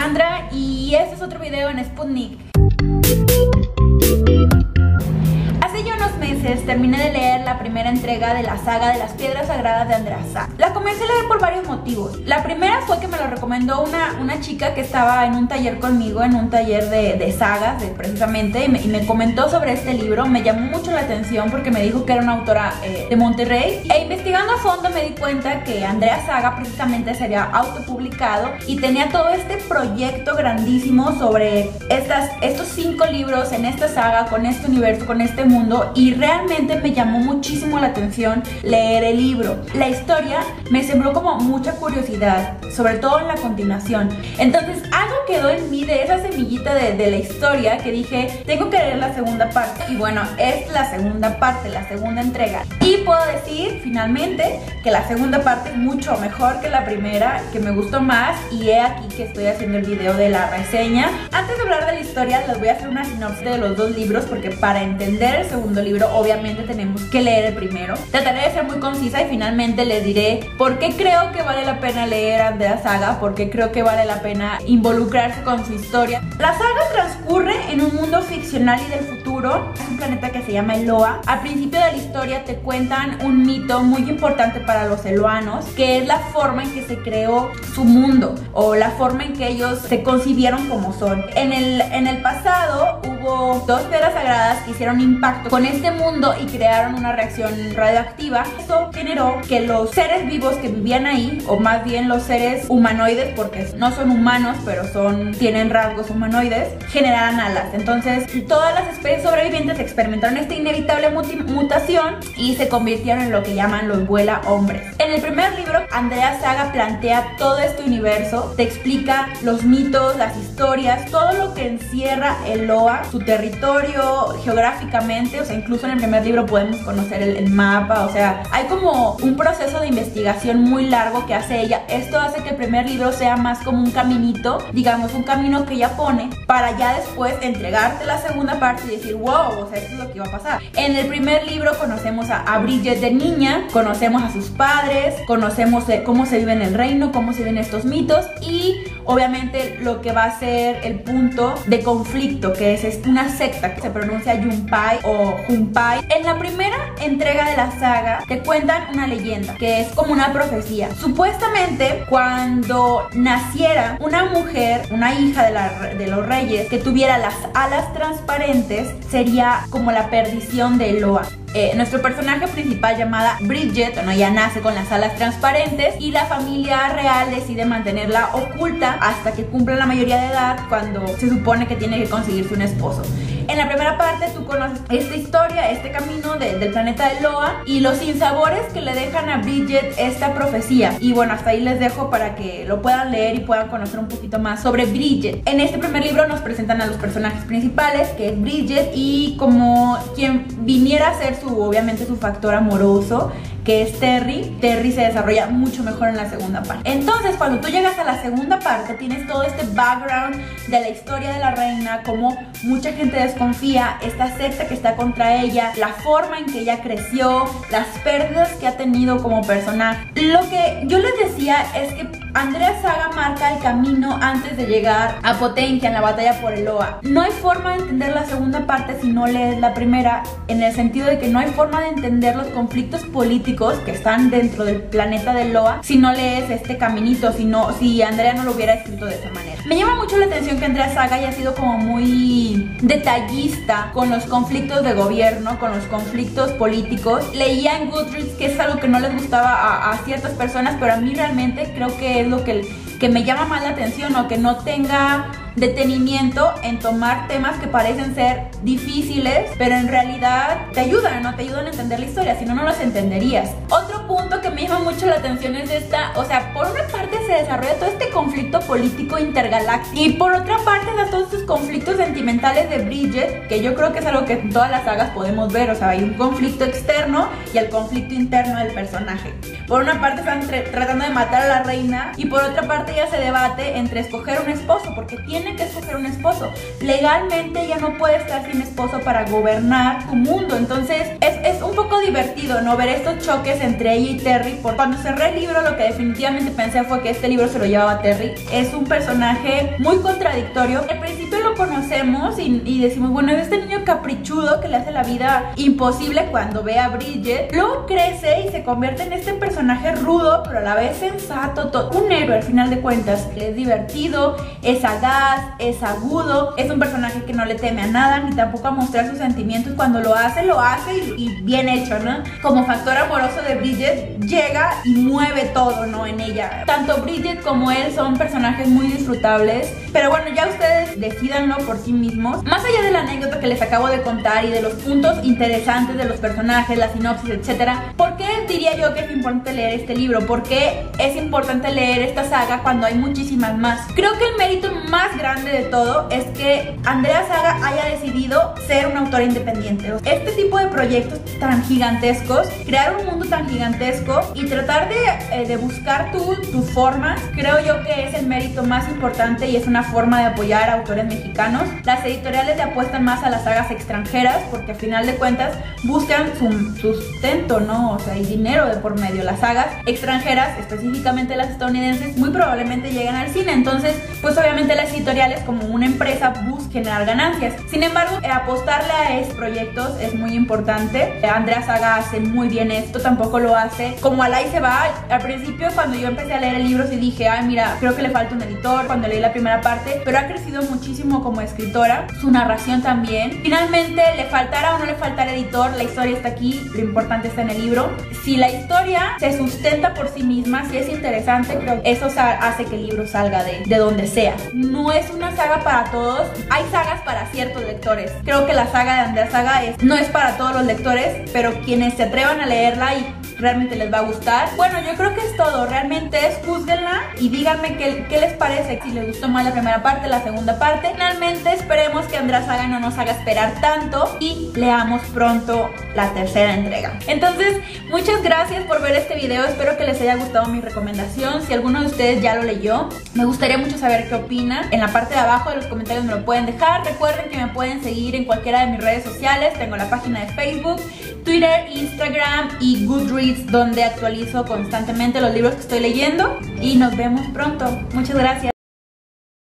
Alejandra y este es otro video en Sputnik. Hace ya unos meses terminé de leer la primera entrega de la saga de las Piedras Sagradas de Andrea Saga. La comencé a leer por varios motivos. La primera fue que me lo recomendó una chica que estaba en un taller conmigo, en un taller de sagas precisamente, y me comentó sobre este libro. Me llamó mucho la atención porque me dijo que era una autora de Monterrey, e investigando a fondo me di cuenta que Andrea Saga precisamente sería autopublicado y tenía todo este proyecto grandísimo sobre estos 5 libros en esta saga, con este universo, con este mundo, y realmente me llamó muchísimo la atención leer el libro. La historia me sembró como mucha curiosidad, sobre todo en la continuación. Entonces algo quedó en mí de esa semillita de la historia que dije, tengo que leer la segunda parte. Y bueno, es la segunda parte, la segunda entrega. Y puedo decir finalmente que la segunda parte es mucho mejor que la primera, que me gustó más, y he aquí que estoy haciendo el video de la reseña. Antes de hablar de la historia, les voy a hacer una sinopsis de los 2 libros, porque para entender el segundo libro obviamente tenemos que leer el primero. Trataré de ser muy concisa y finalmente les diré por qué creo que vale la pena leer Andrea Saga, por qué creo que vale la pena involucrarse con su historia. La saga transcurre en un mundo ficcional y del futuro. Es un planeta que se llama Eloa. Al principio de la historia te cuentan un mito muy importante para los eloanos, que es la forma en que se creó su mundo, o la forma en que ellos se concibieron como son. En el pasado hubo 2 piedras sagradas que hicieron impacto con este mundo y crearon una reacción radioactiva. Eso generó que los seres vivos que vivían ahí, o más bien los seres humanoides, porque no son humanos pero tienen rasgos humanoides, generaran alas. Entonces todas las especies sobrevivientes experimentaron esta inevitable mutación y se convirtieron en lo que llaman los vuela hombres. En el primer libro Andrea Saga plantea todo este universo, te explica los mitos, las historias, todo lo que encierra Eloa, su territorio geográficamente. O sea, incluso en el primer libro podemos conocer el mapa. O sea, hay como un proceso de investigación muy largo que hace ella. Esto hace que el primer libro sea más como un caminito, digamos, un camino que ella pone para ya después entregarte la segunda parte y decir, wow, o sea, esto es lo que iba a pasar. En el primer libro conocemos a Bridget de niña, conocemos a sus padres, conocemos cómo se vive en el reino, cómo se viven estos mitos, y obviamente lo que va a ser el punto de conflicto, que es una secta que se pronuncia Yunpai o Junpai. En la primera entrega de la saga te cuentan una leyenda que es como una profecía. Supuestamente cuando naciera una mujer, una hija de los reyes, que tuviera las alas transparentes, sería como la perdición de Eloa. Nuestro personaje principal, llamada Bridget, ya nace con las alas transparentes, y la familia real decide mantenerla oculta hasta que cumpla la mayoría de edad, cuando se supone que tiene que conseguirse un esposo. En la primera parte tú conoces esta historia, este camino del planeta de Eloa y los sinsabores que le dejan a Bridget esta profecía. Y bueno, hasta ahí les dejo para que lo puedan leer y puedan conocer un poquito más sobre Bridget. En este primer libro nos presentan a los personajes principales, que es Bridget, y como quien viniera a ser obviamente su factor amoroso, que es Terry. Terry se desarrolla mucho mejor en la segunda parte. Entonces cuando tú llegas a la segunda parte tienes todo este background de la historia de la reina, como mucha gente desconfía, esta secta que está contra ella, la forma en que ella creció, las pérdidas que ha tenido como personaje. Lo que yo les decía es que Andrea Saga marca el camino antes de llegar a Potencia en la batalla por Eloa. No hay forma de entender la segunda parte si no lees la primera, en el sentido de que no hay forma de entender los conflictos políticos que están dentro del planeta de Eloa si no lees este caminito, si Andrea no lo hubiera escrito de esa manera. Me llama mucho la atención que Andrea Saga haya sido como muy detallista con los conflictos de gobierno, con los conflictos políticos. Leía en Goodreads que es algo que no les gustaba a ciertas personas, pero a mí realmente creo que es lo que me llama más la atención, o que no tenga detenimiento en tomar temas que parecen ser difíciles, pero en realidad te ayudan, ¿no? Te ayudan a entender la historia, si no, no los entenderías. Otro punto que me llama mucho la atención es o sea, por una parte se desarrolla todo este conflicto político intergaláctico, y por otra parte están todos estos conflictos sentimentales de Bridget, que yo creo que es algo que en todas las sagas podemos ver. O sea, hay un conflicto externo y el conflicto interno del personaje. por una parte están tratando de matar a la reina y por otra parte ella se debate entre escoger un esposo, porque tiene que escoger un esposo. Legalmente ella no puede estar sin esposo para gobernar su mundo. Entonces es un poco divertido, ¿no? Ver estos choques entre ella y Terry. Cuando cerré el libro, lo que definitivamente pensé fue que este libro se lo llevaba Terry. Es un personaje muy contradictorio. Al principio lo conocemos y decimos, bueno, es este niño caprichudo que le hace la vida imposible cuando ve a Bridget. Luego crece y se convierte en este personaje rudo, pero a la vez sensato, un héroe al final de cuentas. Es divertido, es sagaz, es agudo, es un personaje que no le teme a nada, ni tampoco a mostrar sus sentimientos. Cuando lo hace y bien hecho, ¿no? Como factor amoroso de Bridget, llega y mueve todo, ¿no? En ella. Tanto Bridget como él son personajes muy disfrutables, pero bueno, ya ustedes decídanlo por sí mismos. Más allá de la anécdota que les acabo de contar y de los puntos interesantes de los personajes, la sinopsis, etcétera, ¿por qué diría yo que es importante leer este libro? ¿Por qué es importante leer esta saga cuando hay muchísimas más? Creo que el mérito más grande de todo es que Andrea Saga haya decidido ser una autora independiente. Este tipo de proyectos tan gigantescos, crear un mundo tan gigantesco y tratar de buscar tu forma, creo yo que es el mérito más importante y es una forma de apoyar a autores mexicanos. Las editoriales le apuestan más a las sagas extranjeras porque al final de cuentas buscan su sustento, ¿no? O sea, hay dinero de por medio. Las sagas extranjeras, específicamente las estadounidenses, muy probablemente llegan al cine. Entonces, pues obviamente las editoriales como una empresa buscan generar ganancias. Sin embargo, apostarle a estos proyectos es muy importante. Andrea Saga hace muy bien esto, tampoco lo hace como al ahí se va. Al principio, cuando yo empecé a leer el libro, sí dije, ay, mira, creo que le falta un editor, cuando leí la primera parte, pero ha crecido muchísimo como escritora, su narración también. Finalmente, le faltara o no le faltara editor, la historia está aquí, lo importante está en el libro. Si la historia se sustenta por sí misma, si es interesante, creo que eso hace que el libro salga de donde sea. No es una saga para todos, hay sagas para ciertos lectores. Creo que la saga de Andrea Saga no es para todos los lectores, pero quienes se atrevan a leerla y realmente les va a gustar. Bueno, yo creo que es todo. Realmente júzguenla y díganme qué les parece, si les gustó más la primera parte, la segunda parte. Finalmente esperemos que Andrea Saga no nos haga esperar tanto y leamos pronto la tercera entrega. Entonces, muchas gracias por ver este video. Espero que les haya gustado mi recomendación. Si alguno de ustedes ya lo leyó, me gustaría mucho saber qué opinan. En la parte de abajo de los comentarios me lo pueden dejar. Recuerden que me pueden seguir en cualquiera de mis redes sociales. Tengo la página de Facebook, Twitter, Instagram y Goodreads, donde actualizo constantemente los libros que estoy leyendo. Y nos vemos pronto. Muchas gracias.